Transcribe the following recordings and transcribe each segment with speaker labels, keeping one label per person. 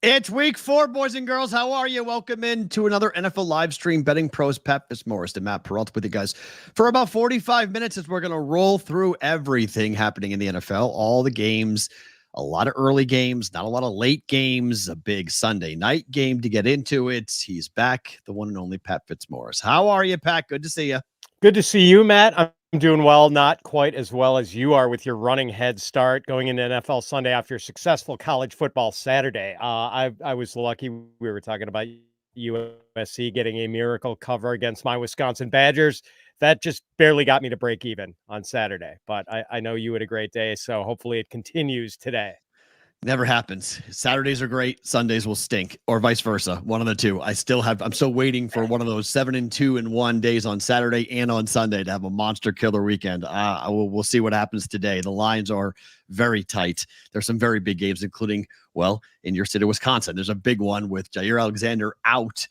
Speaker 1: It's week 4, boys and girls. How are you? Welcome in to another NFL live stream. Betting Pros Pat Fitzmaurice and Matt Perrault with you guys for about 45 minutes as we're going to roll through everything happening in the NFL, all the games, a lot of early games, not a lot of late games, a big Sunday night game to get into it. He's back, the one and only Pat Fitzmaurice. How are you, Pat? Good to see you.
Speaker 2: Good to see you, Matt. I'm doing well, not quite as well as you are with your running head start going into NFL Sunday after your successful college football Saturday. I was lucky. We were talking about USC getting a miracle cover against my Wisconsin Badgers. That just barely got me to break even on Saturday, but I know you had a great day, so hopefully it continues today.
Speaker 1: Never happens. Saturdays are great. Sundays will stink, or vice versa. One of the two. I'm still waiting for one of those 7-2-1 days on Saturday and on Sunday to have a monster killer weekend. We'll see what happens today. The lines are very tight. There's some very big games, including, in your state of Wisconsin, there's a big one with Jair Alexander out.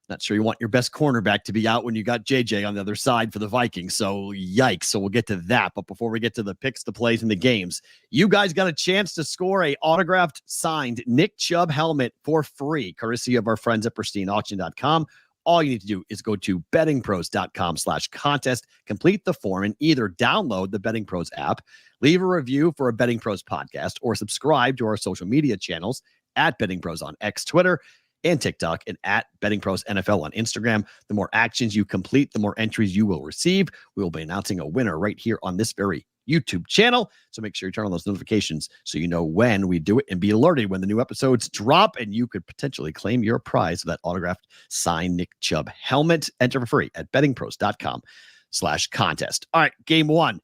Speaker 1: Not sure you want your best cornerback to be out when you got JJ on the other side for the Vikings. So yikes. So we'll get to that. But before we get to the picks, the plays, and the games, you guys got a chance to score a autographed signed Nick Chubb helmet for free, courtesy of our friends at pristineauction.com. All you need to do is go to bettingpros.com/contest, complete the form, and either download the Betting Pros app, leave a review for a Betting Pros podcast, or subscribe to our social media channels at Betting Pros on X, Twitter, and TikTok, and at Betting Pros NFL on Instagram. The more actions you complete, the more entries you will receive. We will be announcing a winner right here on this very YouTube channel. So make sure you turn on those notifications so you know when we do it and be alerted when the new episodes drop, and you could potentially claim your prize of that autographed signed Nick Chubb helmet. Enter for free at bettingpros.com/contest. All right, game 1,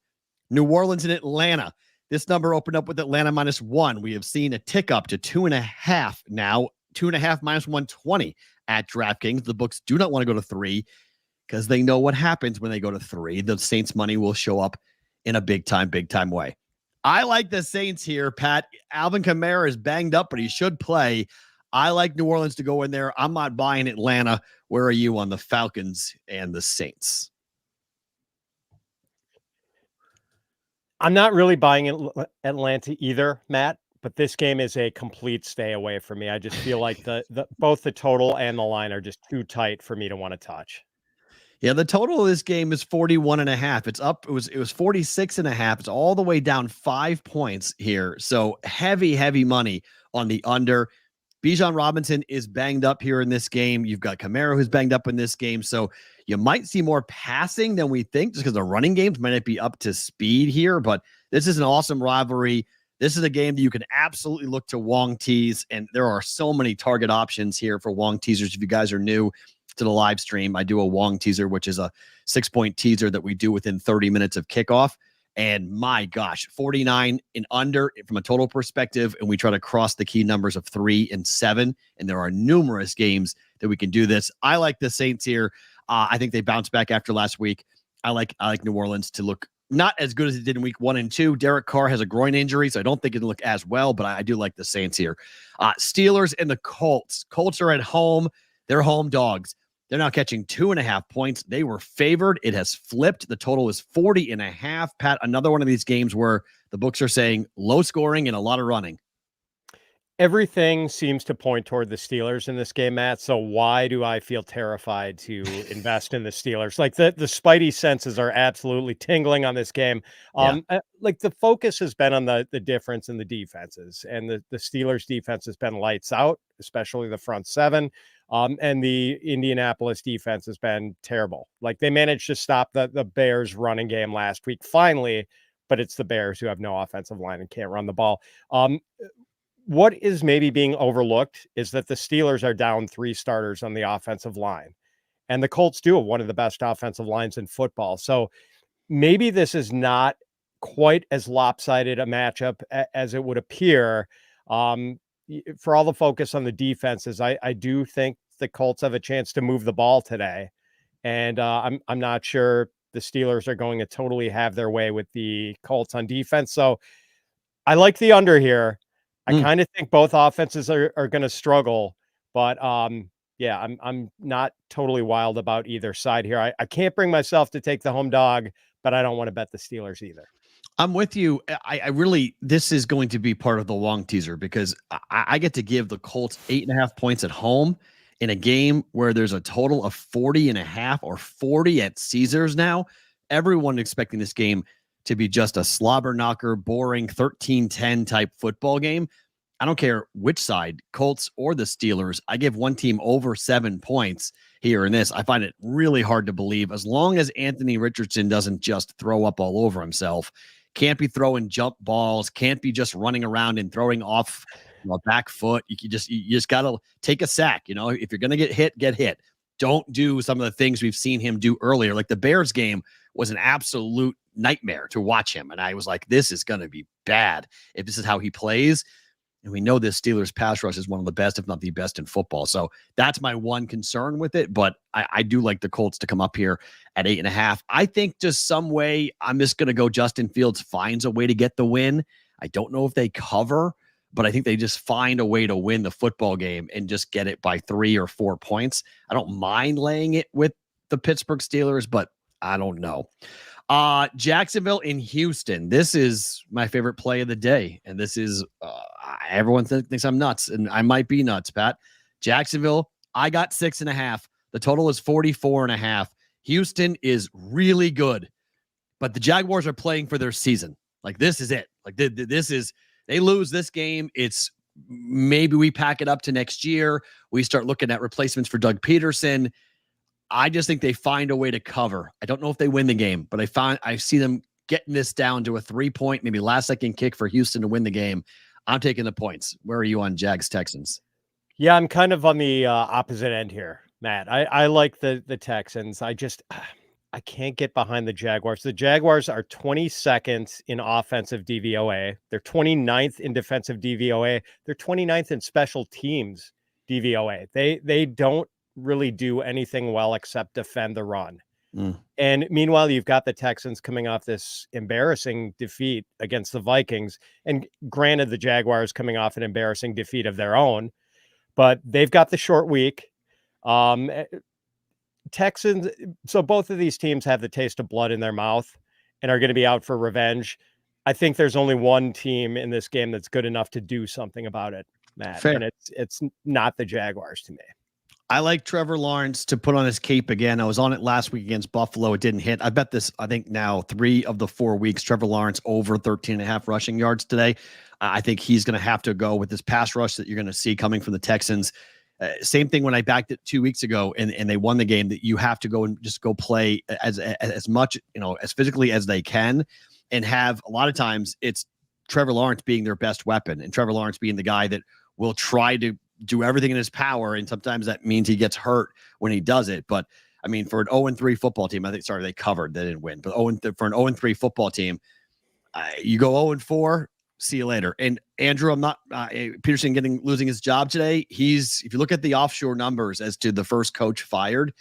Speaker 1: New Orleans and Atlanta. This number opened up with Atlanta -1. We have seen a tick up to 2.5 now. 2.5 -120 at DraftKings. The books do not want to go to 3 because they know what happens when they go to 3. The Saints money will show up in a big time way. I like the Saints here, Pat. Alvin Kamara is banged up, but he should play. I like New Orleans to go in there. I'm not buying Atlanta. Where are you on the Falcons and the Saints?
Speaker 2: I'm not really buying Atlanta either, Matt. But this game is a complete stay away for me. I just feel like both the total and the line are just too tight for me to want to touch.
Speaker 1: Yeah, the total of this game is 41.5. It's up. It was 46.5. It's all the way down 5 points here. So heavy money on the under. Bijan Robinson is banged up here in this game. You've got Kamara who's banged up in this game. So you might see more passing than we think just because the running games might not be up to speed here. But this is an awesome rivalry. This is a game that you can absolutely look to Wong tease, and there are so many target options here for Wong teasers. If you guys are new to the live stream, I do a Wong teaser, which is a 6-point teaser that we do within 30 minutes of kickoff. And my gosh, 49 and under from a total perspective, and we try to cross the key numbers of 3 and 7, and there are numerous games that we can do this. I like the Saints here. I think they bounced back after last week. I like New Orleans to look not as good as it did in week 1 and 2. Derek Carr has a groin injury, so I don't think it'll look as well, but I do like the Saints here. Steelers and the Colts. Colts are at home. They're home dogs. They're now catching 2.5 points. They were favored. It has flipped. The total is 40.5. Pat, another one of these games where the books are saying low scoring and a lot of running.
Speaker 2: Everything seems to point toward the Steelers in this game, Matt. So why do I feel terrified to invest in the Steelers? Like the spidey senses are absolutely tingling on this game. Like the focus has been on the difference in the defenses, and the Steelers defense has been lights out, especially the front seven. And the Indianapolis defense has been terrible. Like they managed to stop the Bears running game last week, finally, but it's the Bears who have no offensive line and can't run the ball. What is maybe being overlooked is that the Steelers are down 3 starters on the offensive line, and the Colts do have one of the best offensive lines in football. So maybe this is not quite as lopsided a matchup as it would appear. For all the focus on the defenses, I do think the Colts have a chance to move the ball today, and I'm not sure the Steelers are going to totally have their way with the Colts on defense. So I like the under here. I kind of think both offenses are going to struggle, but I'm not totally wild about either side here. I can't bring myself to take the home dog, but I don't want to bet the Steelers either.
Speaker 1: I'm with you. I really, this is going to be part of the long teaser because I get to give the Colts 8.5 points at home in a game where there's a total of 40.5 or 40 at Caesars now. Everyone expecting this game to be just a slobber knocker, boring 13-10 type football game. I don't care which side, Colts or the Steelers. I give one team over 7 points here in this. I find it really hard to believe as long as Anthony Richardson doesn't just throw up all over himself. Can't be throwing jump balls. Can't be just running around and throwing off back foot. You just got to take a sack. If you're going to get hit, get hit. Don't do some of the things we've seen him do earlier. Like the Bears game was an absolute nightmare to watch him. And I was like, this is going to be bad if this is how he plays. And we know this Steelers pass rush is one of the best, if not the best in football. So that's my one concern with it. But I do like the Colts to come up here at 8.5. I think just some way I'm just going to go Justin Fields finds a way to get the win. I don't know if they cover, but I think they just find a way to win the football game and just get it by 3 or 4 points. I don't mind laying it with the Pittsburgh Steelers, but I don't know. Jacksonville in Houston. This is my favorite play of the day. And this is, everyone thinks I'm nuts, and I might be nuts, Pat. Jacksonville, I got 6.5. The total is 44.5. Houston is really good, but the Jaguars are playing for their season. Like, this is it. Like, this is, they lose this game. It's maybe we pack it up to next year. We start looking at replacements for Doug Peterson. I just think they find a way to cover. I don't know if they win the game, but I see them getting this down to a 3-point, maybe last-second kick for Houston to win the game. I'm taking the points. Where are you on Jags Texans?
Speaker 2: Yeah, I'm kind of on the opposite end here, Matt. I like the Texans. I can't get behind the Jaguars. The Jaguars are 22nd in offensive DVOA. They're 29th in defensive DVOA. They're 29th in special teams DVOA. They don't really do anything well except defend the run. And meanwhile, you've got the Texans coming off this embarrassing defeat against the Vikings. And granted, the Jaguars coming off an embarrassing defeat of their own, but they've got the short week. Texans. So both of these teams have the taste of blood in their mouth and are going to be out for revenge. I think there's only one team in this game that's good enough to do something about it, Matt.
Speaker 1: Fair.
Speaker 2: And it's not the Jaguars to me.
Speaker 1: I like Trevor Lawrence to put on his cape again. I was on it last week against Buffalo. It didn't hit. I bet this, I think now 3 of the 4 weeks, Trevor Lawrence over 13.5 rushing yards today. I think he's going to have to go with this pass rush that you're going to see coming from the Texans. Same thing when I backed it 2 weeks ago and they won the game, that you have to go and just go play as much, as physically as they can, and have a lot of times it's Trevor Lawrence being their best weapon and Trevor Lawrence being the guy that will try to do everything in his power. And sometimes that means he gets hurt when he does it. But I mean, for an 0-3 football team, they covered, they didn't win, but for an 0-3 football team, you go 0-4, see you later. And Andrew, I'm not Peterson losing his job today. If you look at the offshore numbers as to the first coach fired,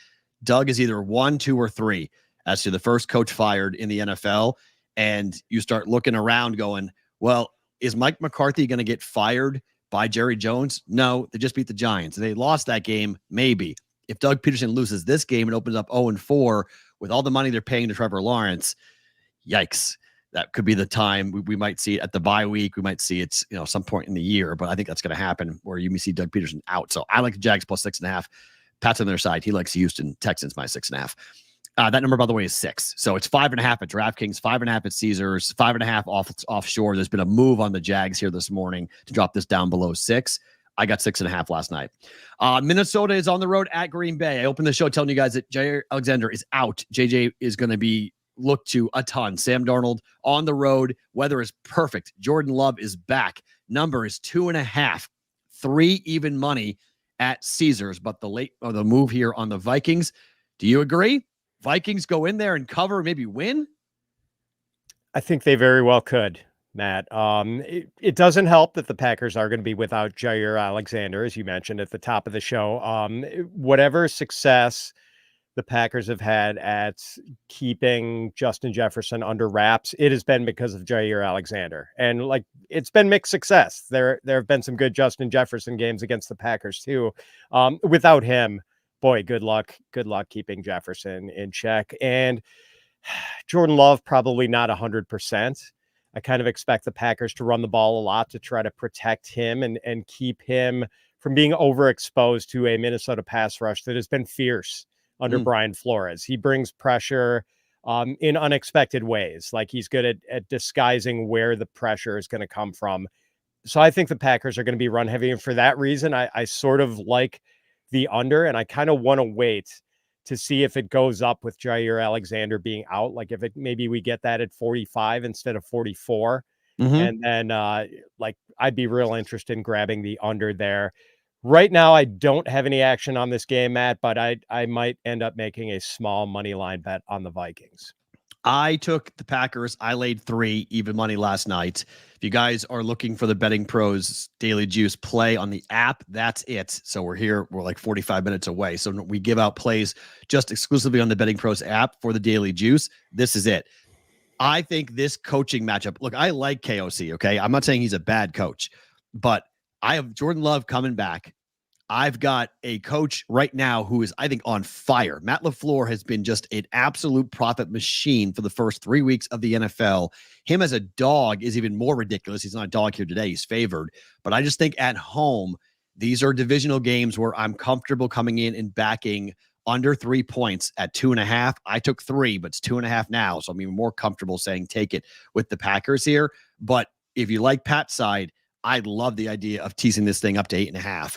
Speaker 1: Doug is either 1, 2, or 3 as to the first coach fired in the NFL. And you start looking around going, well, is Mike McCarthy going to get fired by Jerry Jones? No, they just beat the Giants. They lost that game, maybe. If Doug Peterson loses this game and opens up 0-4 with all the money they're paying to Trevor Lawrence, yikes. That could be the time we might see it at the bye week. We might see it, some point in the year, but I think that's going to happen where you may see Doug Peterson out. So I like the Jags plus 6.5. Pat's on their side. He likes Houston Texans minus 6.5. That number, by the way, is 6. So it's 5.5 at DraftKings, 5.5 at Caesars, 5.5 offshore. There's been a move on the Jags here this morning to drop this down below 6. I got 6.5 last night. Minnesota is on the road at Green Bay. I opened the show telling you guys that Jair Alexander is out. JJ is going to be looked to a ton. Sam Darnold on the road. Weather is perfect. Jordan Love is back. Number is 2.5. 3 even money at Caesars, but the move here on the Vikings. Do you agree? Vikings go in there and cover, maybe win?
Speaker 2: I think they very well could, Matt. It doesn't help that the Packers are going to be without Jair Alexander, as you mentioned at the top of the show. Whatever success the Packers have had at keeping Justin Jefferson under wraps, it has been because of Jair Alexander. And it's been mixed success. There have been some good Justin Jefferson games against the Packers too. Without him, boy, good luck keeping Jefferson in check. And Jordan Love, probably not 100%. I kind of expect the Packers to run the ball a lot to try to protect him and keep him from being overexposed to a Minnesota pass rush that has been fierce under Brian Flores. He brings pressure in unexpected ways. Like, he's good at disguising where the pressure is going to come from. So I think the Packers are going to be run heavy. And for that reason, I sort of like the under, and I kind of want to wait to see if it goes up with Jair Alexander being out. Like, if maybe we get that at 45 instead of 44. And then I'd be real interested in grabbing the under there. Right now, I don't have any action on this game, Matt, but I might end up making a small money line bet on the Vikings.
Speaker 1: I took the Packers. I laid 3 even money last night. If you guys are looking for the Betting Pros Daily Juice play on the app, that's it. So we're like 45 minutes away. So we give out plays just exclusively on the Betting Pros app for the Daily Juice. This is it. I think this coaching matchup, look, I like KOC, okay? I'm not saying he's a bad coach, but I have Jordan Love coming back. I've got a coach right now who is, I think, on fire. Matt LaFleur has been just an absolute profit machine for the first 3 weeks of the NFL. Him as a dog is even more ridiculous. He's not a dog here today. He's favored. But I just think at home, these are divisional games where I'm comfortable coming in and backing under 3 points at 2.5. I took 3, but it's 2.5 now. So I'm even more comfortable saying take it with the Packers here. But if you like Pat's side, I love the idea of teasing this thing up to 8.5.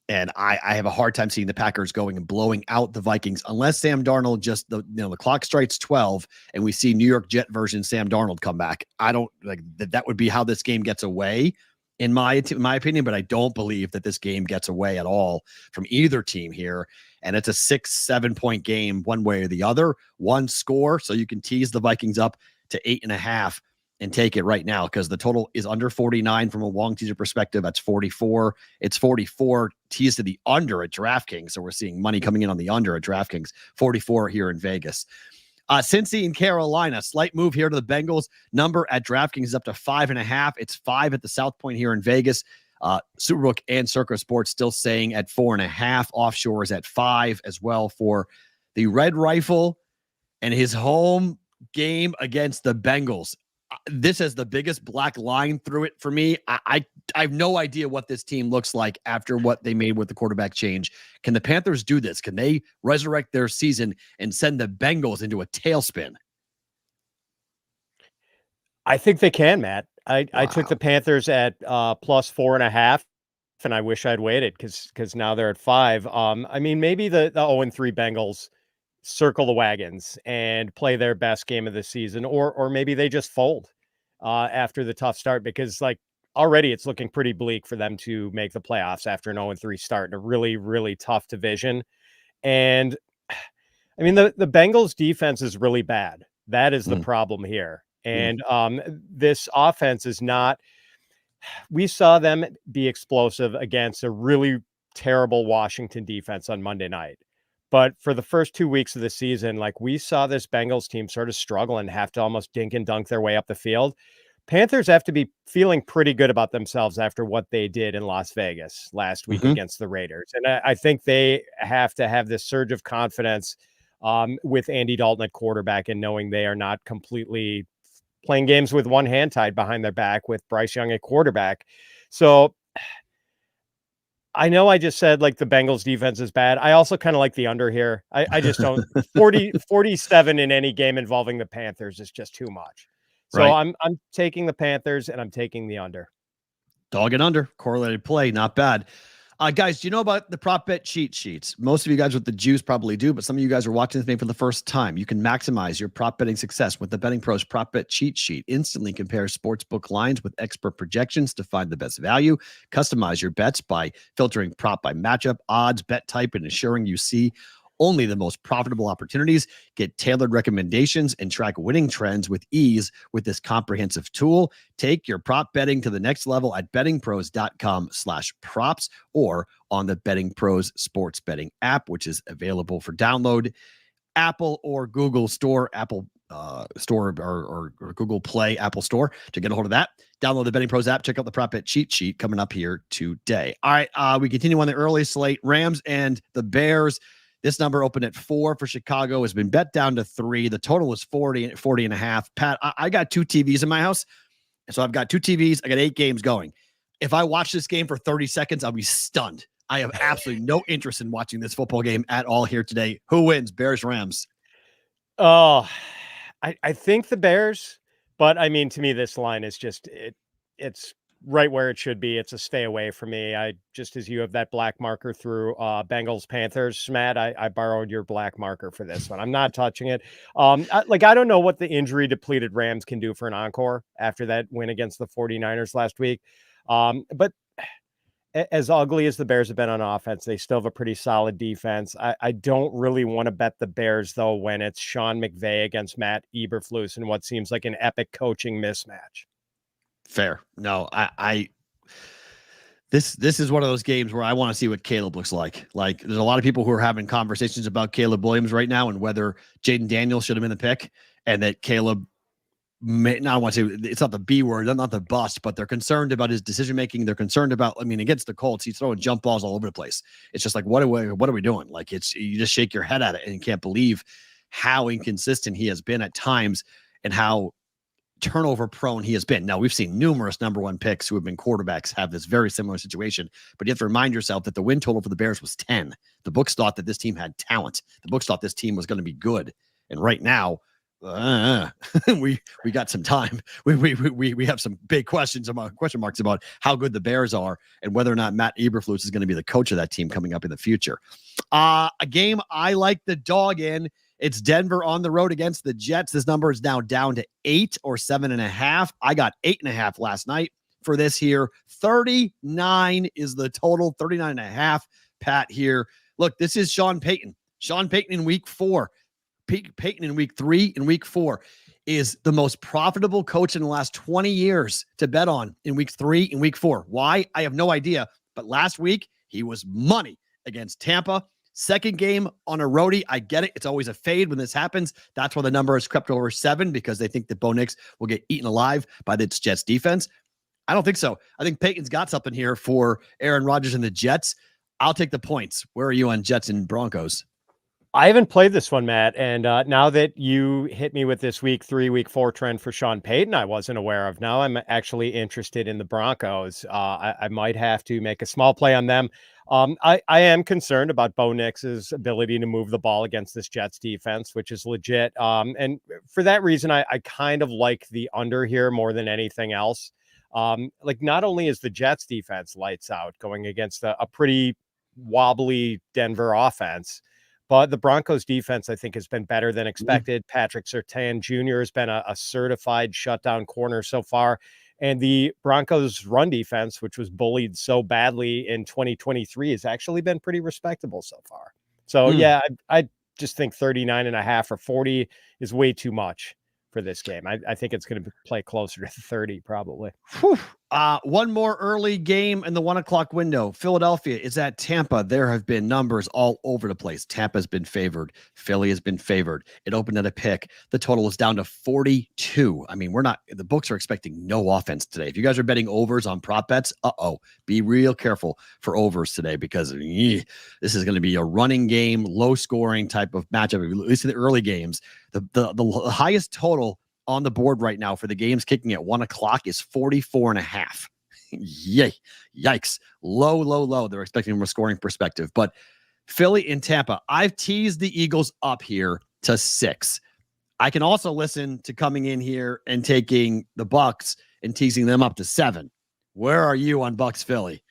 Speaker 1: And I have a hard time seeing the Packers going and blowing out the Vikings unless Sam Darnold the clock strikes 12 and we see New York Jet version Sam Darnold come back. I don't like that. That would be how this game gets away, in my opinion. But I don't believe that this game gets away at all from either team here. And it's a 6-7 point game one way or the other, one score. So you can tease the Vikings up to 8.5. and take it right now because the total is under 49 from a long teaser perspective. That's 44. It's 44 teased to the under at DraftKings. So we're seeing money coming in on the under at DraftKings. 44 here in Vegas. Cincy and Carolina, slight move here to the Bengals. Number at DraftKings is up to 5.5. It's 5 at the South Point here in Vegas. Superbook and Circa Sports still saying at 4.5. Offshore is at 5 as well for the Red Rifle and his home game against the Bengals. This has the biggest black line through it for me. I have no idea what this team looks like after what they made with the quarterback change. Can the Panthers do this? Can they resurrect their season and send the Bengals into a tailspin?
Speaker 2: I think they can, Matt. I took the Panthers at plus 4.5, and I wish I'd waited because now they're at 5. I mean, maybe the 0-3 Bengals circle the wagons and play their best game of the season, or maybe they just fold after the tough start, because like already it's looking pretty bleak for them to make the playoffs after an 0-3 start in a really, really tough division. And I mean, the Bengals defense is really bad. That is the problem here. And this offense is not, we saw them be explosive against a really terrible Washington defense on Monday night. But for the first 2 weeks of the season, like, we saw this Bengals team sort of struggle and have to almost dink and dunk their way up the field. Panthers have to be feeling pretty good about themselves after what they did in Las Vegas last week against the Raiders. And I think they have to have this surge of confidence with Andy Dalton at quarterback and knowing they are not completely playing games with one hand tied behind their back with Bryce Young at quarterback. So I know I just said like the Bengals defense is bad. I also kind of like the under here. I just don't 47 in any game involving the Panthers is just too much. So right. I'm taking the Panthers and I'm taking the under.
Speaker 1: Dog and under, correlated play, not bad. Guys, do you know about the prop bet cheat sheets? Most of you guys with the juice probably do, but some of you guys are watching this maybe for the first time. You can maximize your prop betting success with the Betting Pros prop bet cheat sheet. Instantly compare sportsbook lines with expert projections to find the best value. Customize your bets by filtering prop by matchup, odds, bet type, and ensuring you see only the most profitable opportunities. Get tailored recommendations and track winning trends with ease with this comprehensive tool. Take your prop betting to the next level at bettingpros.com/props or on the Betting Pros sports betting app, which is available for download. Apple or Google Store, Apple Store or Google Play, Apple Store to get a hold of that. Download the Betting Pros app. Check out the prop bet cheat sheet coming up here today. All right, we continue on the early slate. Rams and the Bears. This number opened at 4 for Chicago, has been bet down to 3. The total was 40 and a half. Pat, I got 2 TVs in my house. So I've got 2 TVs. I got 8 games going. If I watch this game for 30 seconds, I'll be stunned. I have absolutely no interest in watching this football game at all here today. Who wins? Bears, Rams.
Speaker 2: Oh, I think the Bears, but I mean, to me, this line is just it's right where it should be. It's a stay away for me. I just as you have that black marker through Bengals Panthers, Matt, I borrowed your black marker for this one. I'm not touching it. I don't know what the injury depleted Rams can do for an encore after that win against the 49ers last week. But as ugly as the Bears have been on offense, they still have a pretty solid defense. I don't really want to bet the Bears, though, when it's Sean McVay against Matt Eberflus in what seems like an epic coaching mismatch.
Speaker 1: Fair. No, this is one of those games where I want to see what Caleb looks like. Like, there's a lot of people who are having conversations about Caleb Williams right now and whether Jaden Daniels should have been the pick, and that Caleb I want to say it's not the B word, not the bust, but they're concerned about his decision making. They're concerned about, I mean, against the Colts, he's throwing jump balls all over the place. It's just like, what are we doing? Like, you just shake your head at it and you can't believe how inconsistent he has been at times and how turnover prone he has been. Now, we've seen numerous number 1 picks who have been quarterbacks have this very similar situation, but you have to remind yourself that the win total for the Bears was 10. The books thought that this team had talent. The books thought this team was going to be good. And right now, we got some time. We have some big question marks about how good the Bears are and whether or not Matt Eberflus is going to be the coach of that team coming up in the future. A game I like the dog in. It's Denver on the road against the Jets. This number is now down to 8 or 7.5. I got 8.5 last night for this here. 39 is the total. 39.5. Pat here. Look, this is Sean Payton. Sean Payton in week 4. Payton in week 3 and week 4 is the most profitable coach in the last 20 years to bet on in weeks 3 and week 4. Why? I have no idea. But last week, he was money against Tampa. Second game on a roadie. I get it. It's always a fade when this happens. That's why the number has crept over 7, because they think that Bo Nix will get eaten alive by the Jets defense. I don't think so. I think Payton's got something here for Aaron Rodgers and the Jets. I'll take the points. Where are you on Jets and Broncos?
Speaker 2: I haven't played this one, Matt. And now that you hit me with this week 3, week 4 trend for Sean Payton, I wasn't aware of. Now I'm actually interested in the Broncos. I might have to make a small play on them. I am concerned about Bo Nix's ability to move the ball against this Jets defense, which is legit. And for that reason, I kind of like the under here more than anything else. Like, not only is the Jets defense lights out going against a pretty wobbly Denver offense, but the Broncos defense, I think, has been better than expected. Patrick Surtain Jr. has been a certified shutdown corner so far. And the Broncos run defense, which was bullied so badly in 2023, has actually been pretty respectable so far. So, yeah, I just think 39.5 or 40 is way too much for this game. I think it's going to play closer to 30 probably.
Speaker 1: One more early game in the 1 o'clock window. Philadelphia is at Tampa. There have been numbers all over the place. Tampa's been favored. Philly has been favored. It opened at a pick. The total is down to 42. I mean, the books are expecting no offense today. If you guys are betting overs on prop bets, be real careful for overs today, because this is going to be a running game, low scoring type of matchup, at least in the early games. The highest total on the board right now for the games kicking at 1 o'clock is 44.5. Yay. Yikes. Low. They're expecting from a scoring perspective. But Philly and Tampa, I've teased the Eagles up here to 6. I can also listen to coming in here and taking the Bucks and teasing them up to 7. Where are you on Bucks Philly?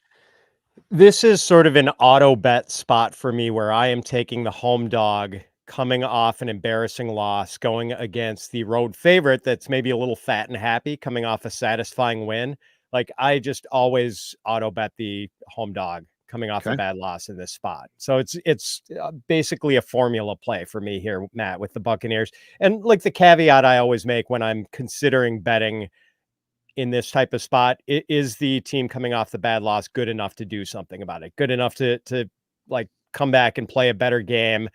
Speaker 2: This is sort of an auto bet spot for me where I am taking the home dog coming off an embarrassing loss, going against the road favorite that's maybe a little fat and happy, coming off a satisfying win. Like, I just always auto bet the home dog coming off a bad loss in this spot. So it's basically a formula play for me here, Matt, with the Buccaneers. And like the caveat I always make when I'm considering betting in this type of spot, is the team coming off the bad loss good enough to do something about it? Good enough to like come back and play a better game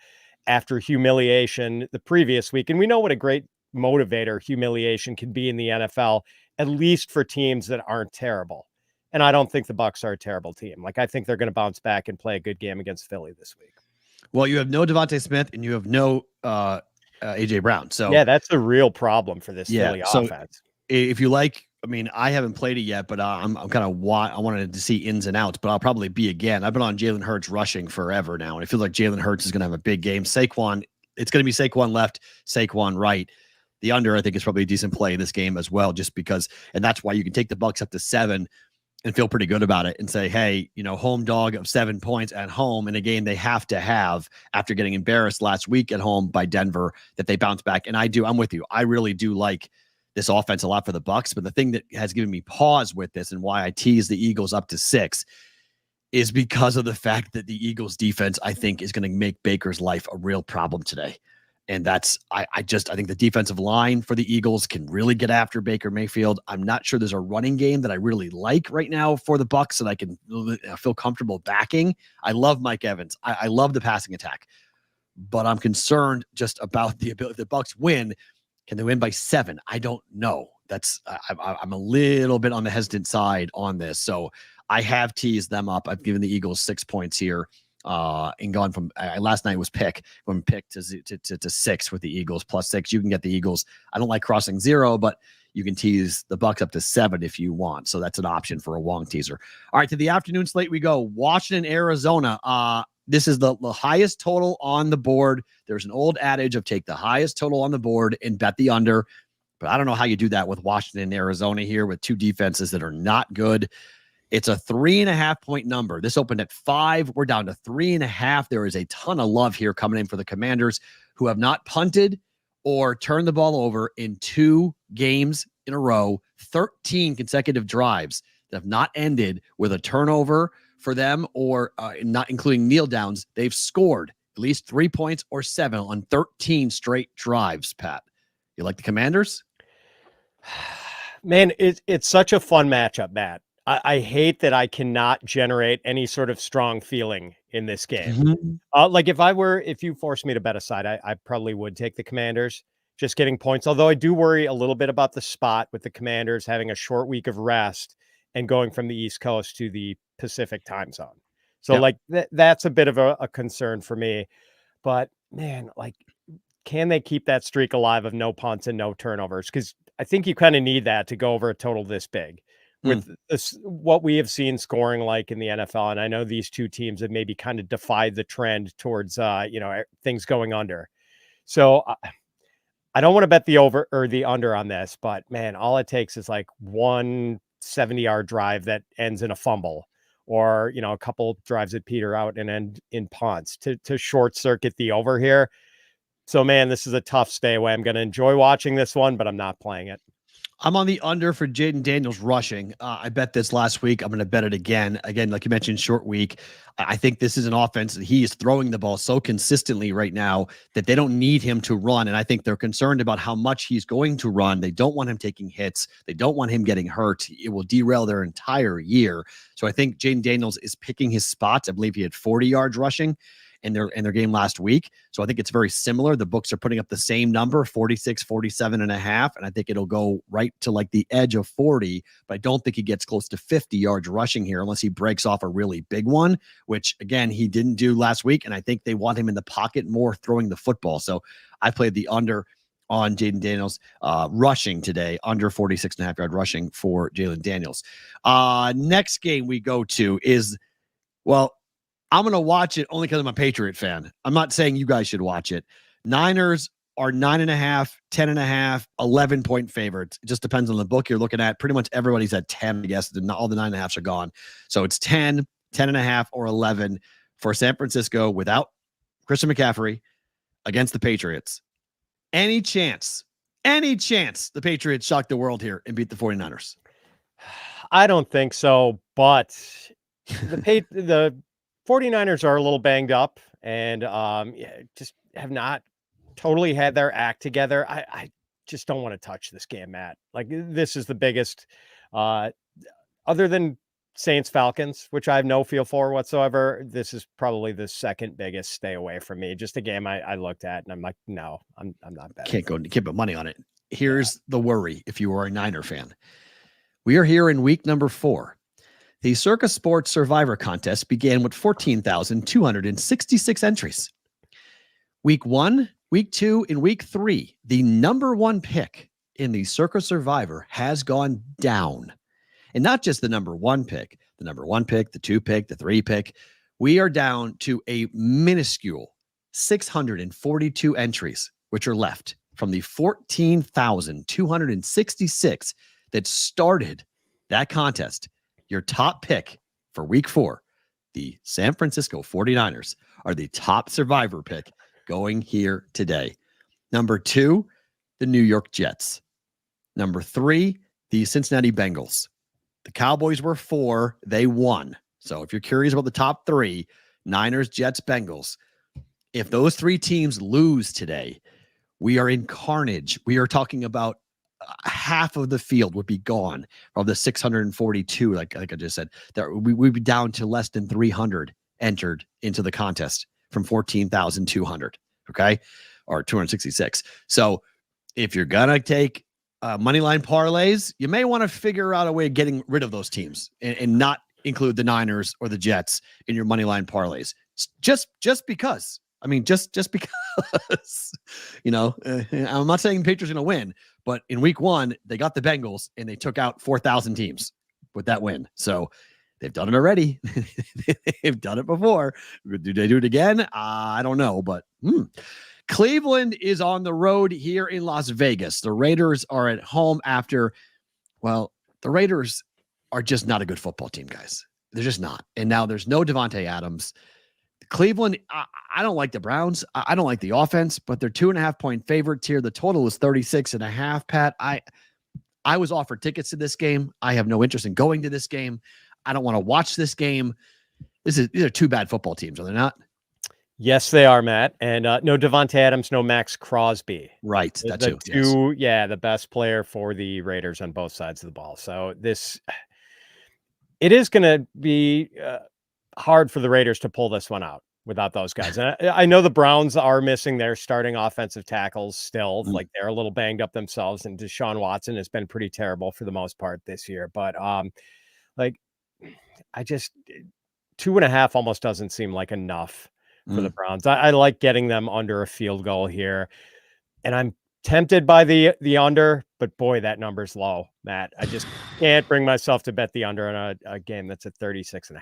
Speaker 2: after humiliation the previous week? And we know what a great motivator humiliation can be in the NFL, at least for teams that aren't terrible. And I don't think the Bucs are a terrible team. Like, I think they're going to bounce back and play a good game against Philly this week.
Speaker 1: Well, you have no Devontae Smith and you have no AJ Brown. So
Speaker 2: yeah, that's a real problem for this Philly offense.
Speaker 1: If you like I mean, I haven't played it yet, but I'm kind of I wanted to see ins and outs, but I'll probably be again. I've been on Jalen Hurts rushing forever now, and it feels like Jalen Hurts is going to have a big game. Saquon, it's going to be Saquon left, Saquon right. The under, I think, is probably a decent play in this game as well, just because, and that's why you can take the Bucks up to 7 and feel pretty good about it and say, hey, home dog of 7 points at home in a game they have to have after getting embarrassed last week at home by Denver, that they bounce back. And I'm with you. I really do like this offense a lot for the Bucks, but the thing that has given me pause with this and why I tease the Eagles up to 6 is because of the fact that the Eagles defense, I think, is going to make Baker's life a real problem today. And that's, I think the defensive line for the Eagles can really get after Baker Mayfield. I'm not sure there's a running game that I really like right now for the Bucks that I can feel comfortable backing. I love Mike Evans. I love the passing attack, but I'm concerned just about the ability. If the Bucks win, can they win by 7? I don't know. I'm a little bit on the hesitant side on this. So I have teased them up. I've given the Eagles 6 points here. And gone from last night was pick to 6 with the Eagles +6. You can get the Eagles. I don't like crossing 0, but you can tease the Bucks up to 7 if you want. So that's an option for a Wong teaser. All right, to the afternoon slate we go. Washington, Arizona. This is the highest total on the board. There's an old adage of take the highest total on the board and bet the under. But I don't know how you do that with Washington and Arizona here with two defenses that are not good. It's a 3.5 point number. This opened at 5. We're down to 3.5. There is a ton of love here coming in for the Commanders, who have not punted or turned the ball over in 2 games in a row, 13 consecutive drives that have not ended with a turnover for them or not including kneel downs. They've scored at least 3 points or 7 on 13 straight drives, Pat. You like the Commanders?
Speaker 2: Man, it's such a fun matchup, Matt. I hate that I cannot generate any sort of strong feeling in this game.
Speaker 1: Mm-hmm.
Speaker 2: Like if you forced me to bet a side, I probably would take the Commanders, just getting points. Although I do worry a little bit about the spot with the Commanders having a short week of rest and going from the East Coast to the Pacific time zone. So like that's a bit of a concern for me. But man, like, can they keep that streak alive of no punts and no turnovers? Because I think you kind of need that to go over a total this big. With this, what we have seen scoring like in the NFL. And I know these two teams have maybe kind of defied the trend towards, things going under. So I don't want to bet the over or the under on this, but man, all it takes is like 1 70-yard drive that ends in a fumble or, a couple drives that peter out and end in punts to short circuit the over here. So man, this is a tough stay away. I'm going to enjoy watching this one, but I'm not playing it.
Speaker 1: I'm on the under for Jaden Daniels rushing. I bet this last week. I'm going to bet it again. Again, like you mentioned, short week. I think this is an offense that he is throwing the ball so consistently right now that they don't need him to run. And I think they're concerned about how much he's going to run. They don't want him taking hits. They don't want him getting hurt. It will derail their entire year. So I think Jaden Daniels is picking his spots. I believe he had 40 yards rushing in their game last week. So I think it's very similar. The books are putting up the same number, 46, 47.5. And I think it'll go right to like the edge of 40, but I don't think he gets close to 50 yards rushing here unless he breaks off a really big one, which again, he didn't do last week. And I think they want him in the pocket more throwing the football. So I played the under on Jaden Daniels rushing today, under 46.5 yard rushing for Jalen Daniels. Next game we go to is, well, I'm going to watch it only because I'm a Patriot fan. I'm not saying you guys should watch it. Niners are 9.5, 10.5, 11-point favorites. It just depends on the book you're looking at. Pretty much everybody's at 10, I guess. All the 9.5s are gone. So it's 10, 10.5, or 11 for San Francisco without Christian McCaffrey against the Patriots. Any chance the Patriots shock the world here and beat the 49ers?
Speaker 2: I don't think so, but the 49ers are a little banged up and just have not totally had their act together. I just don't want to touch this game, Matt. Like, this is the biggest, other than Saints Falcons, which I have no feel for whatsoever. This is probably the second biggest stay away from me. Just a game I looked at and I'm like, no, I'm not betting.
Speaker 1: Can't put money on it. Here's the worry if you are a Niner fan. We are here in week number 4. The Circa Sports Survivor Contest began with 14,266 entries. Week 1, week 2, and week 3, the number 1 pick in the Circa Survivor has gone down. And not just the number one pick, the 2 pick, the 3 pick. We are down to a minuscule 642 entries, which are left from the 14,266 that started that contest. Your top pick for week 4, the San Francisco 49ers, are the top survivor pick going here today. Number 2, the New York Jets. Number 3, the Cincinnati Bengals. The Cowboys were 4. They won. So if you're curious about the top 3, Niners, Jets, Bengals, if those 3 teams lose today, we are in carnage. We are talking about half of the field would be gone of the 642, like I just said. That we'd be down to less than 300 entered into the contest from 14,200, okay? Or 266. So if you're going to take moneyline parlays, you may want to figure out a way of getting rid of those teams and not include the Niners or the Jets in your moneyline parlays. Just because. I mean, just because, I'm not saying the Patriots are going to win, but in week 1, they got the Bengals and they took out 4,000 teams with that win. So they've done it already. They've done it before. Do they do it again? I don't know, but Cleveland is on the road here in Las Vegas. The Raiders are at home after, the Raiders are just not a good football team, guys. They're just not. And now there's no Devontae Adams. Cleveland, I don't like the Browns. I don't like the offense, but they're 2.5-point favorites here. The total is 36.5. Pat, I was offered tickets to this game. I have no interest in going to this game. I don't want to watch this game. These are 2 bad football teams, are they not?
Speaker 2: Yes, they are, Matt. And no Devontae Adams, no Max Crosby.
Speaker 1: Right, that too.
Speaker 2: The best player for the Raiders on both sides of the ball. So it is going to be hard for the Raiders to pull this one out without those guys. And I know the Browns are missing their starting offensive tackles still. Like they're a little banged up themselves, and Deshaun Watson has been pretty terrible for the most part this year. But I just 2.5 almost doesn't seem like enough for the Browns. I like getting them under a field goal here, and I'm tempted by the under, but boy, that number's low, Matt. I just can't bring myself to bet the under on a game that's at 36.5.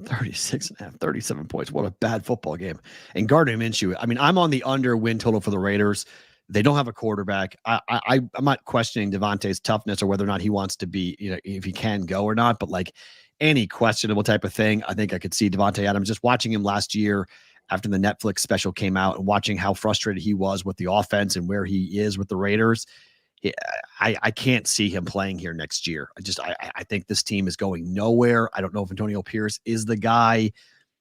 Speaker 1: 36.5, 37 points. What a bad football game. And Gardner Minshew, I mean, I'm on the under win total for the Raiders. They don't have a quarterback. I'm not questioning Devontae's toughness or whether or not he wants to be, if he can go or not, but like any questionable type of thing, I think I could see Devontae Adams. Just watching him last year after the Netflix special came out and watching how frustrated he was with the offense and where he is with the Raiders, I can't see him playing here next year. I think this team is going nowhere. I don't know if Antonio Pierce is the guy.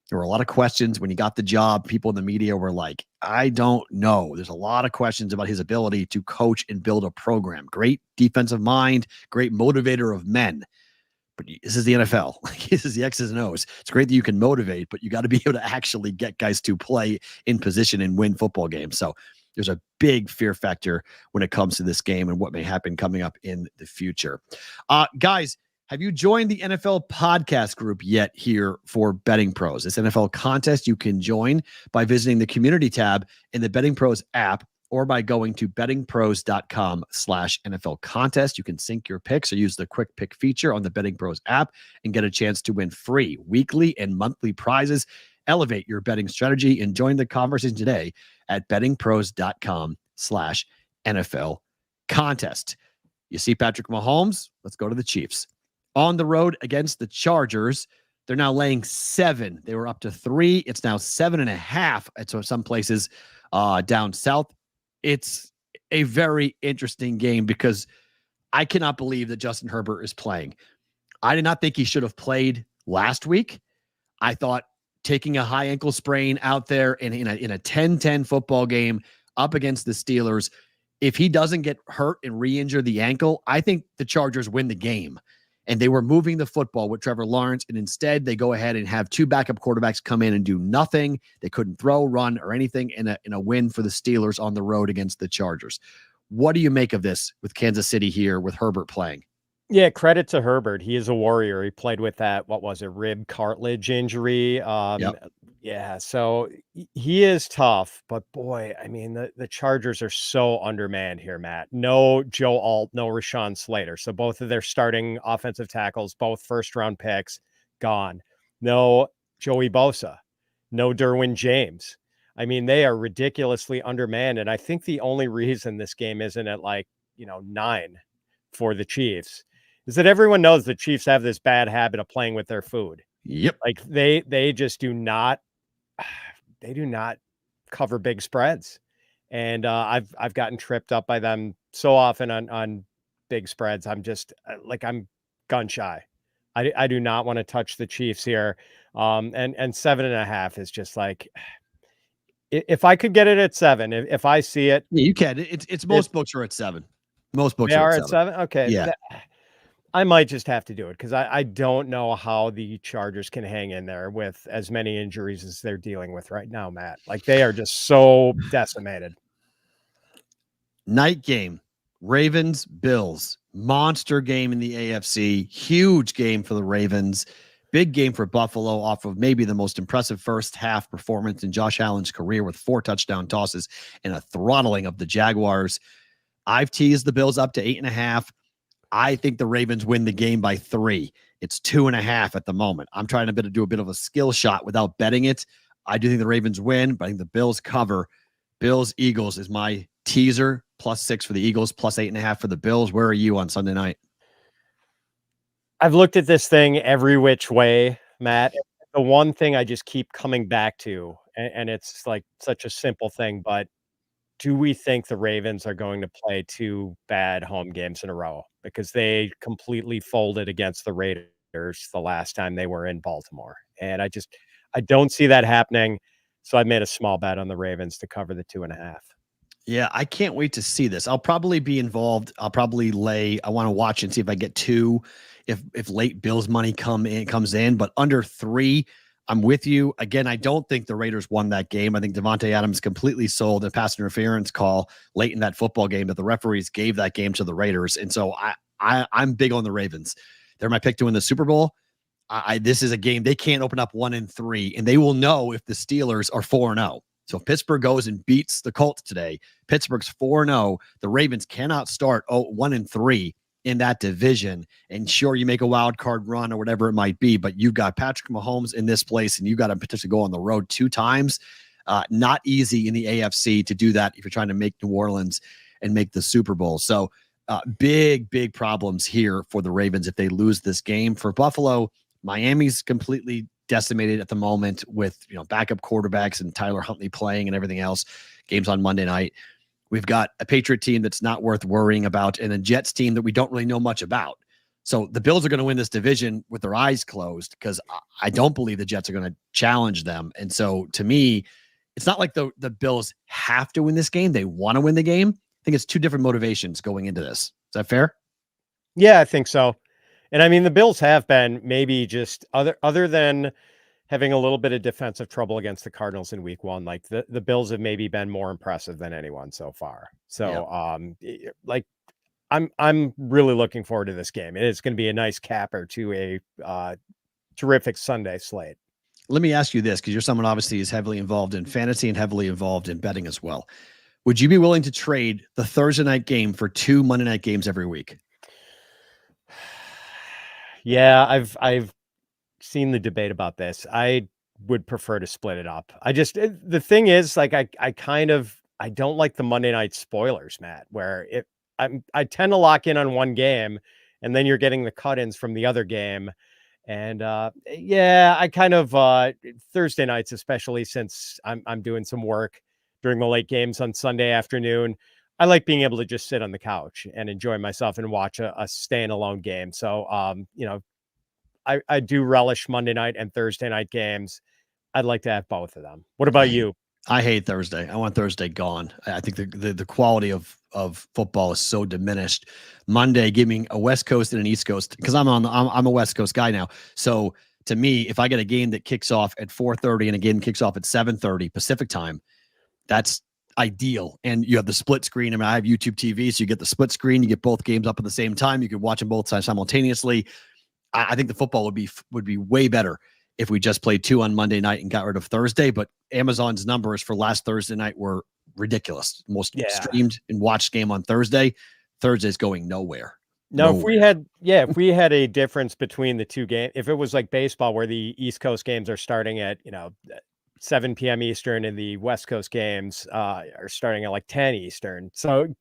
Speaker 1: There were a lot of questions when he got the job. People in the media were like, I don't know. There's a lot of questions about his ability to coach and build a program. Great defensive mind, great motivator of men. But this is the NFL. This is the X's and O's. It's great that you can motivate, but you got to be able to actually get guys to play in position and win football games. So there's a big fear factor when it comes to this game and what may happen coming up in the future. Guys, have you joined the NFL podcast group yet here for Betting Pros? This NFL contest you can join by visiting the community tab in the Betting Pros app, or by going to bettingpros.com/NFL contest. You can sync your picks or use the quick pick feature on the Betting Pros app and get a chance to win free weekly and monthly prizes. Elevate your betting strategy and join the conversation today at bettingpros.com/NFL contest. You see Patrick Mahomes? Let's go to the Chiefs. On the road against the Chargers, they're now laying 7. They were up to 3. It's now 7.5. And so some places down south. It's a very interesting game because I cannot believe that Justin Herbert is playing. I did not think he should have played last week. I thought taking a high ankle sprain out there in a 10-10 football game up against the Steelers, if he doesn't get hurt and re-injure the ankle, I think the Chargers win the game. And they were moving the football with Trevor Lawrence, and instead they go ahead and have 2 backup quarterbacks come in and do nothing. They couldn't throw, run, or anything in a win for the Steelers on the road against the Chargers. What do you make of this with Kansas City here with Herbert playing?
Speaker 2: Yeah, credit to Herbert. He is a warrior. He played with that, rib cartilage injury.
Speaker 1: Yep.
Speaker 2: Yeah, so he is tough, but boy, I mean, the Chargers are so undermanned here, Matt. No Joe Alt, no Rashawn Slater. So both of their starting offensive tackles, both first round picks, gone. No Joey Bosa, no Derwin James. I mean, they are ridiculously undermanned. And I think the only reason this game isn't at 9 for the Chiefs is that everyone knows the Chiefs have this bad habit of playing with their food.
Speaker 1: Yep.
Speaker 2: Like they just do not they do not cover big spreads. And I've gotten tripped up by them so often on big spreads. I'm just I'm gun shy. I do not want to touch the Chiefs here. And 7.5 is just if I could get it at 7, if I see it,
Speaker 1: Yeah, you can. It's most books are at 7. Most books
Speaker 2: they
Speaker 1: are at
Speaker 2: are at
Speaker 1: 7.
Speaker 2: 7. Okay.
Speaker 1: Yeah.
Speaker 2: I might just have to do it because I don't know how the Chargers can hang in there with as many injuries as they're dealing with right now, Matt. Like they are just so decimated.
Speaker 1: Night game, Ravens, Bills, monster game in the AFC, huge game for the Ravens, big game for Buffalo off of maybe the most impressive first half performance in Josh Allen's career with 4 touchdown tosses and a throttling of the Jaguars. I've teased the Bills up to 8.5. I think the Ravens win the game by 3. It's 2.5 at the moment. I'm trying to do a bit of a skill shot without betting it. I do think the Ravens win, but I think the Bills cover. Bills Eagles is my teaser, +6 for the Eagles, +8.5 for the Bills. Where are you on Sunday night?
Speaker 2: I've looked at this thing every which way, Matt. The one thing I just keep coming back to, and it's like such a simple thing, but do we think the Ravens are going to play 2 bad home games in a row? Because they completely folded against the Raiders the last time they were in Baltimore. And I don't see that happening. So I made a small bet on the Ravens to cover the 2.5.
Speaker 1: Yeah, I can't wait to see this. I'll probably be involved. I'll probably lay. I want to watch and see if I get 2, if late Bills money comes in, but under 3, I'm with you. Again, I don't think the Raiders won that game. I think Devontae Adams completely sold a pass interference call late in that football game that the referees gave that game to the Raiders, and so I'm big on the Ravens. They're my pick to win the Super Bowl. This is a game they can't open up 1-3, and they will know if the Steelers are 4-0. So if Pittsburgh goes and beats the Colts today, Pittsburgh's 4-0. The Ravens cannot start 1-3 in that division. And sure, you make a wild card run or whatever it might be, but you've got Patrick Mahomes in this place, and you got to potentially go on the road 2 times. Not easy in the AFC to do that if you're trying to make New Orleans and make the Super Bowl. So big problems here for the Ravens if they lose this game. For Buffalo, Miami's completely decimated at the moment with backup quarterbacks and Tyler Huntley playing and everything else. Games on Monday night. We've got a Patriot team that's not worth worrying about and a Jets team that we don't really know much about. So the Bills are going to win this division with their eyes closed because I don't believe the Jets are going to challenge them. And so to me, it's not like the Bills have to win this game. They want to win the game. I think it's 2 different motivations going into this. Is that fair?
Speaker 2: Yeah, I think so. And I mean, the Bills have been maybe just other than having a little bit of defensive trouble against the Cardinals in week 1, like the Bills have maybe been more impressive than anyone so far. So, I'm really looking forward to this game. It is going to be a nice capper to a terrific Sunday slate.
Speaker 1: Let me ask you this, because you're someone obviously is heavily involved in fantasy and heavily involved in betting as well. Would you be willing to trade the Thursday night game for 2 Monday night games every week?
Speaker 2: Yeah, I've seen the debate about this. I would prefer to split it up. The thing is, I don't like the Monday night spoilers, Matt, where I tend to lock in on one game and then you're getting the cut-ins from the other game. And I kind of Thursday nights, especially since I'm doing some work during the late games on Sunday afternoon, I like being able to just sit on the couch and enjoy myself and watch a stand-alone game. So, I do relish Monday night and Thursday night games. I'd like to have both of them. What about you?
Speaker 1: I hate Thursday. I want Thursday gone. I think the quality of football is so diminished. Monday, giving a West Coast and an East Coast, because I'm a West Coast guy now. So to me, if I get a game that kicks off at 4:30 and a game kicks off at 7:30 Pacific time, that's ideal. And you have the split screen. I mean, I have YouTube TV, so you get the split screen. You get both games up at the same time. You can watch them both simultaneously. I think the football would be way better if we just played 2 on Monday night and got rid of Thursday. But Amazon's numbers for last Thursday night were ridiculous. Most streamed and watched game on Thursday. Thursday's going nowhere.
Speaker 2: No, if we had a difference between the two games, if it was like baseball where the East Coast games are starting at, 7 p.m. Eastern and the West Coast games are starting at like 10 Eastern. So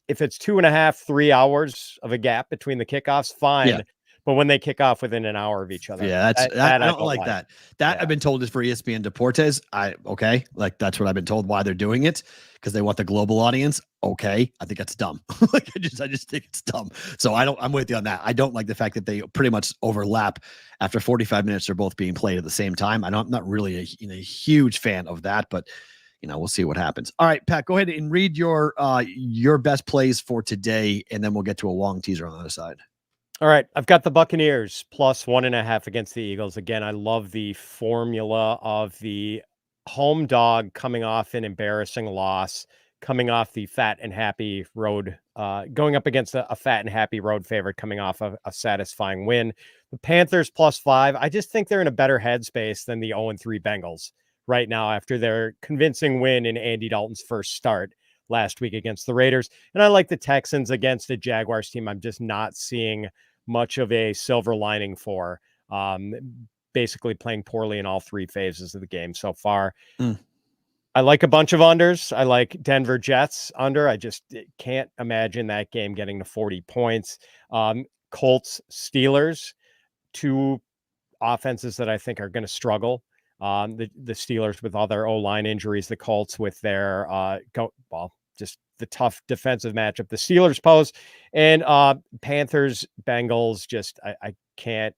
Speaker 2: if it's 2.5, 3 hours of a gap between the kickoffs, fine. Yeah. But when they kick off within an hour of each other,
Speaker 1: I don't like that. I've been told is for ESPN Deportes. Like that's what I've been told why they're doing it, because they want the global audience. Okay, I think that's dumb. Like I just think it's dumb. So I'm with you on that. I don't like the fact that they pretty much overlap. After 45 minutes, they're both being played at the same time. I'm not really a huge fan of that, but we'll see what happens. All right, Pat, go ahead and read your best plays for today, and then we'll get to a long teaser on the other side.
Speaker 2: All right, I've got the Buccaneers plus 1.5 against the Eagles. Again, I love the formula of the home dog coming off an embarrassing loss, coming off the fat and happy road, going up against a fat and happy road favorite, coming off a satisfying win. The Panthers plus 5. I just think they're in a better headspace than the 0-3 Bengals right now after their convincing win in Andy Dalton's first start last week against the Raiders. And I like the Texans against a Jaguars team I'm just not seeing much of a silver lining for, basically playing poorly in all three phases of the game so far. I like a bunch of unders. I like Denver Jets under. I just can't imagine that game getting to 40 points. Colts Steelers, two offenses that I think are going to struggle. The Steelers with all their O-line injuries, the Colts with their just the tough defensive matchup the Steelers pose, and Panthers Bengals. Just I can't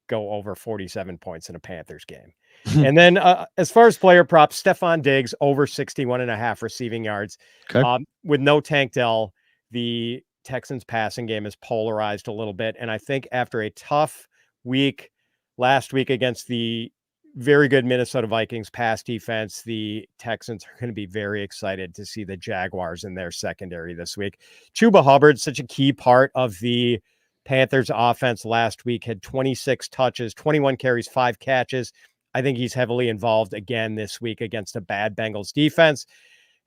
Speaker 2: go over 47 points in a Panthers game. And then as far as player props, Stephon Diggs over 61.5 receiving yards. Okay. With no Tank Dell, the Texans passing game is polarized a little bit, and I think after a tough week last week against the very good Minnesota Vikings pass defense, the Texans are going to be very excited to see the Jaguars in their secondary this week. Chuba Hubbard, such a key part of the Panthers offense last week, had 26 touches, 21 carries, 5 catches. I think he's heavily involved again this week against a bad Bengals defense.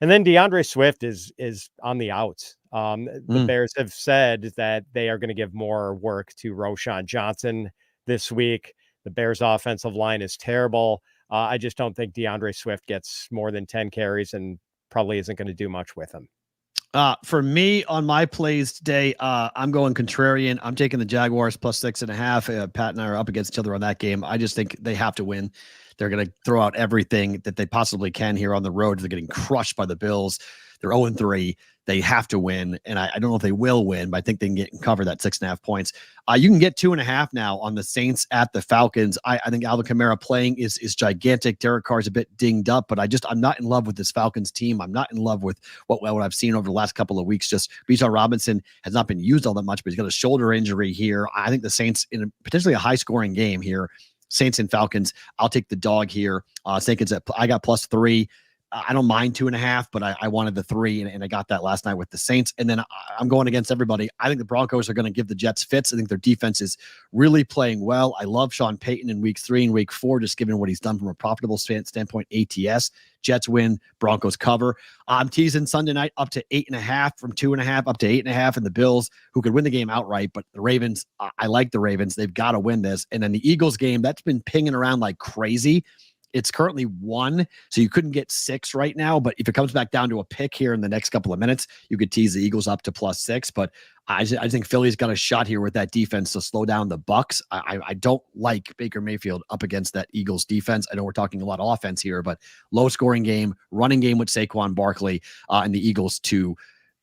Speaker 2: And then DeAndre Swift is on the outs. The Bears have said that they are going to give more work to Roschon Johnson this week. The Bears offensive line is terrible. I just don't think DeAndre Swift gets more than 10 carries and probably isn't going to do much with him.
Speaker 1: For me on my plays today, I'm going contrarian. I'm taking the Jaguars plus 6.5. Pat and I are up against each other on that game. I just think they have to win. They're going to throw out everything that they possibly can here on the road. They're getting crushed by the Bills. They're 0-3. They have to win, and I don't know if they will win, but I think they can cover that 6.5 points. You can get 2.5 now on the Saints at the Falcons. I think Alvin Kamara playing is gigantic. Derek Carr's a bit dinged up, but I'm not in love with this Falcons team. I'm not in love with what I've seen over the last couple of weeks. Just Bijan Robinson has not been used all that much, but he's got a shoulder injury here. I think the Saints in potentially a high-scoring game here. Saints and Falcons. I'll take the dog here. Saints I got plus 3. I don't mind 2.5, but I wanted the 3, and I got that last night with the Saints. And then I'm going against everybody. I think the Broncos are going to give the Jets fits. I think their defense is really playing well. I love Sean Payton in week 3 and week 4, just given what he's done from a profitable standpoint. ATS. Jets win, Broncos cover. I'm teasing Sunday night up to 8.5 from 2.5 up to 8.5, and the Bills, who could win the game outright, but the Ravens, I like the Ravens. They've got to win this. And then the Eagles game, that's been pinging around like crazy. It's currently 1, so you couldn't get 6 right now. But if it comes back down to a pick here in the next couple of minutes, you could tease the Eagles up to plus 6. But I think Philly's got a shot here with that defense to slow down the Bucs. I don't like Baker Mayfield up against that Eagles defense. I know we're talking a lot of offense here, but low scoring game, running game with Saquon Barkley, and the Eagles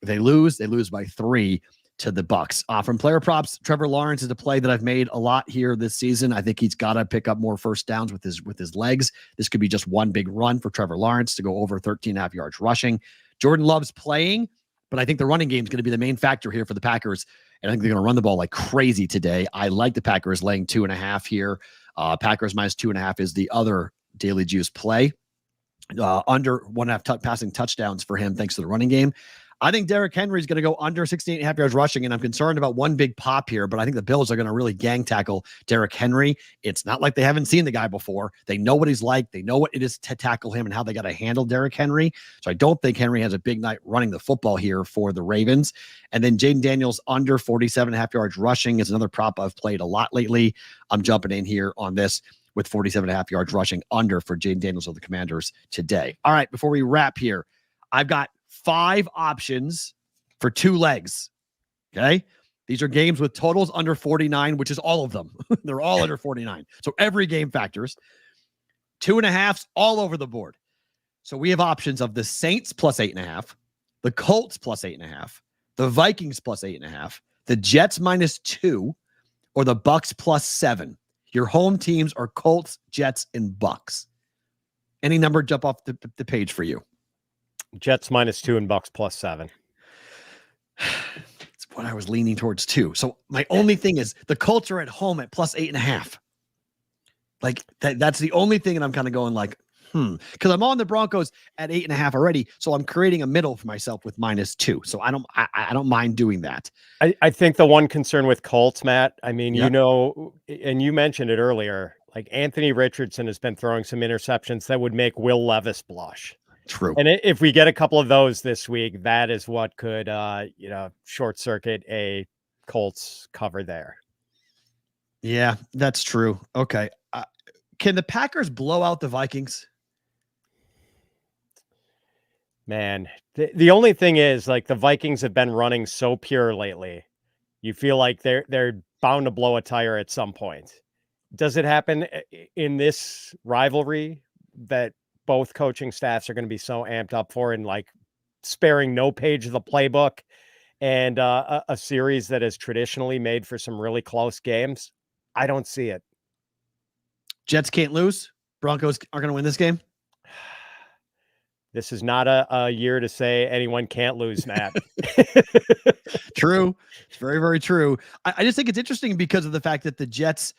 Speaker 1: they lose by 3 to the Bucs. From player props, Trevor Lawrence is a play that I've made a lot here this season. I think he's got to pick up more first downs with his legs. This could be just one big run for Trevor Lawrence to go over 13.5 yards rushing. Jordan Love's playing, but I think the running game is going to be the main factor here for the Packers, and I think they're going to run the ball like crazy today. I like the Packers laying 2.5 here. Packers minus 2.5 is the other daily juice play. Under 1.5 passing touchdowns for him thanks to the running game. I think Derrick Henry is going to go under 16.5 yards rushing, and I'm concerned about one big pop here, but I think the Bills are going to really gang tackle Derrick Henry. It's not like they haven't seen the guy before. They know what he's like. They know what it is to tackle him and how they got to handle Derrick Henry. So I don't think Henry has a big night running the football here for the Ravens. And then Jaden Daniels under 47.5 yards rushing is another prop I've played a lot lately. I'm jumping in here on this with 47.5 yards rushing under for Jaden Daniels of the Commanders today. All right, before we wrap here, I've got 5 options for 2 legs. Okay. These are games with totals under 49, which is all of them. They're all under 49. So every game factors. 2.5s all over the board. So we have options of the Saints plus 8.5, the Colts plus 8.5, the Vikings plus 8.5, the Jets -2, or the Bucks plus 7. Your home teams are Colts, Jets, and Bucks. Any number jump off the page for you?
Speaker 2: Jets -2 and Bucks plus 7.
Speaker 1: It's what I was leaning towards too. So my only thing is the Colts are at home at plus 8.5. Like that's the only thing that I'm kind of going like, because I'm on the Broncos at 8.5 already. So I'm creating a middle for myself with -2. So I don't mind doing that.
Speaker 2: I think the one concern with Colts, Matt, I mean, you know, and you mentioned it earlier, like Anthony Richardson has been throwing some interceptions that would make Will Levis blush.
Speaker 1: True.
Speaker 2: And if we get a couple of those this week, that is what could, short circuit a Colts cover there.
Speaker 1: Yeah, that's true. Okay. Can the Packers blow out the Vikings?
Speaker 2: Man, the only thing is, like, the Vikings have been running so pure lately. You feel like they're bound to blow a tire at some point. Does it happen in this rivalry that both coaching staffs are going to be so amped up for, and like sparing no page of the playbook, and a series that is traditionally made for some really close games? I don't see it.
Speaker 1: Jets can't lose. Broncos are going to win this game.
Speaker 2: This is not a year to say anyone can't lose, Matt.
Speaker 1: True. It's very, very true. I just think it's interesting because of the fact that the Jets,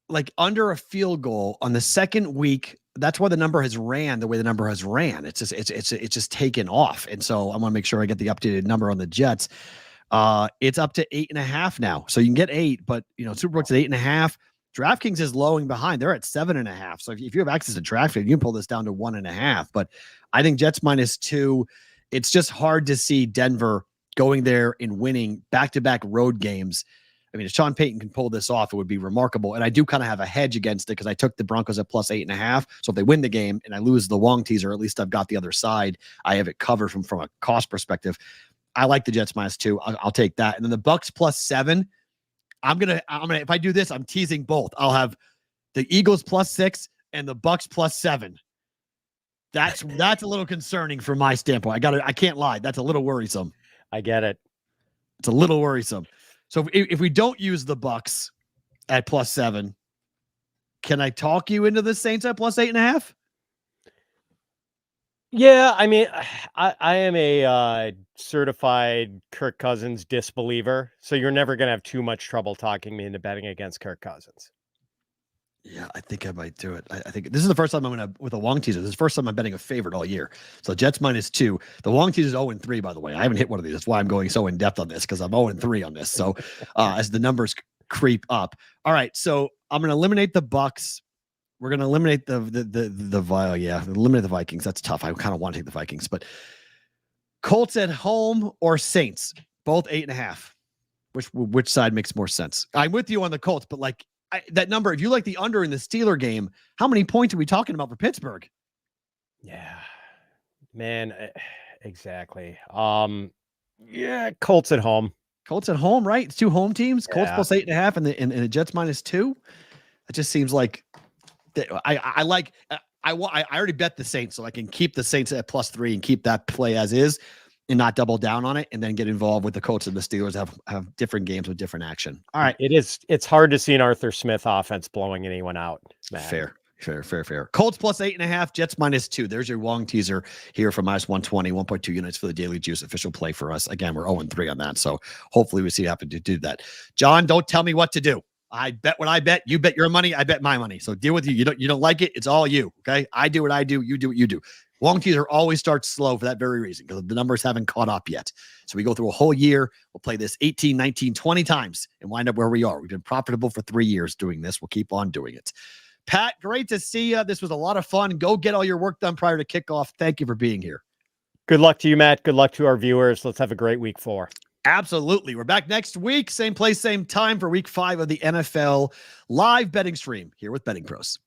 Speaker 1: like under a field goal on the second week, that's why the number has ran the way the number has ran. It's just taken off. And so I want to make sure I get the updated number on the Jets. It's up to 8.5 now. So you can get 8, but Superbook's at 8.5. DraftKings is lowing behind. They're at 7.5. So if you have access to DraftKings, you can pull this down to 1.5. But I think Jets -2. It's just hard to see Denver going there and winning back-to-back road games. I mean, if Sean Payton can pull this off, it would be remarkable. And I do kind of have a hedge against it because I took the Broncos at plus 8.5. So if they win the game and I lose the Wong teaser, at least I've got the other side. I have it covered from a cost perspective. I like the Jets -2. I'll take that. And then the Bucks plus 7. I'm gonna if I do this, I'm teasing both. I'll have the Eagles plus 6 and the Bucks plus 7. That's a little concerning from my standpoint. I can't lie. That's a little worrisome.
Speaker 2: I get it.
Speaker 1: It's a little worrisome. So if we don't use the Bucks at plus 7, can I talk you into the Saints at plus 8.5?
Speaker 2: Yeah, I mean, I am a certified Kirk Cousins disbeliever, so you're never going to have too much trouble talking me into betting against Kirk Cousins.
Speaker 1: Yeah, I think I might do it. I think this is the first time I'm going to, with a Wong teaser, this is the first time I'm betting a favorite all year. So Jets -2. The Wong teaser is 0-3, by the way. I haven't hit one of these. That's why I'm going so in depth on this, because I'm 0-3 on this. So as the numbers creep up. All right, so I'm going to eliminate the Bucks. We're going to eliminate eliminate the Vikings. That's tough. I kind of want to take the Vikings, but Colts at home or Saints, both 8.5. Which side makes more sense? I'm with you on the Colts, but like that number, if you like the under in the Steeler game, how many points are we talking about for Pittsburgh?
Speaker 2: Yeah, man, exactly. Yeah, Colts at home.
Speaker 1: Colts at home, right? It's 2 home teams. Colts
Speaker 2: Yeah.
Speaker 1: plus 8.5 and the Jets -2. It just seems like I already bet the Saints, so I can keep the Saints at +3 and keep that play as is and not double down on it, and then get involved with the Colts and the Steelers have different games with different action. All right.
Speaker 2: It's hard to see an Arthur Smith offense blowing anyone out, man.
Speaker 1: Fair. Colts plus 8.5, Jets -2. There's your Wong teaser here from -120, 1.2 units for the Daily Juice official play for us. Again, we're 0-3 on that, so hopefully we see it happen to do that. John, don't tell me what to do. I bet what I bet. You bet your money. I bet my money. So deal with you. You don't like it. It's all you. Okay. I do what I do. You do what you do. Long teaser always starts slow for that very reason, because the numbers haven't caught up yet. So we go through a whole year. We'll play this 18, 19, 20 times and wind up where we are. We've been profitable for 3 years doing this. We'll keep on doing it. Pat, great to see you. This was a lot of fun. Go get all your work done prior to kickoff. Thank you for being here.
Speaker 2: Good luck to you, Matt. Good luck to our viewers. Let's have a great week 4.
Speaker 1: Absolutely. We're back next week. Same place, same time for week 5 of the NFL live betting stream here with Betting Pros.